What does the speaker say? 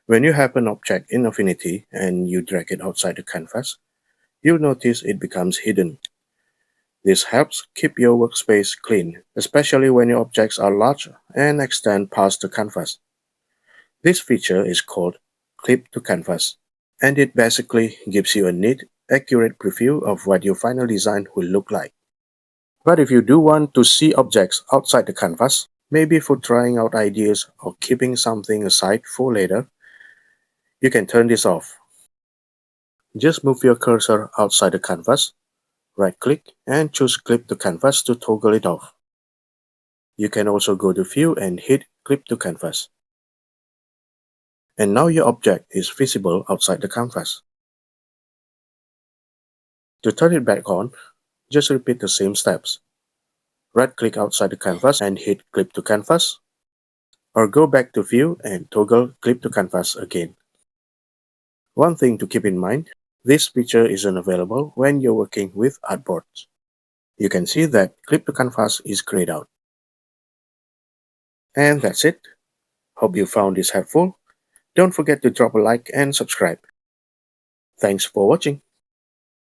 When you have an object in Affinity and you drag it outside the canvas, you'll notice it becomes hidden. This helps keep your workspace clean, especially when your objects are large and extend past the canvas. This feature is called Clip to Canvas, and it basically gives you a neat, accurate preview of what your final design will look like. But if you do want to see objects outside the canvas, maybe for trying out ideas or keeping something aside for later, you can turn this off. Just move your cursor outside the canvas, right-click, and choose Clip to Canvas to toggle it off. You can also go to View and hit Clip to Canvas. And now your object is visible outside the canvas. To turn it back on, just repeat the same steps. Right-click outside the canvas and hit Clip to Canvas, or go back to View and toggle Clip to Canvas again. One thing to keep in mind, this feature isn't available when you're working with artboards. You can see that Clip to Canvas is grayed out. And that's it. Hope you found this helpful. Don't forget to drop a like and subscribe. Thanks for watching.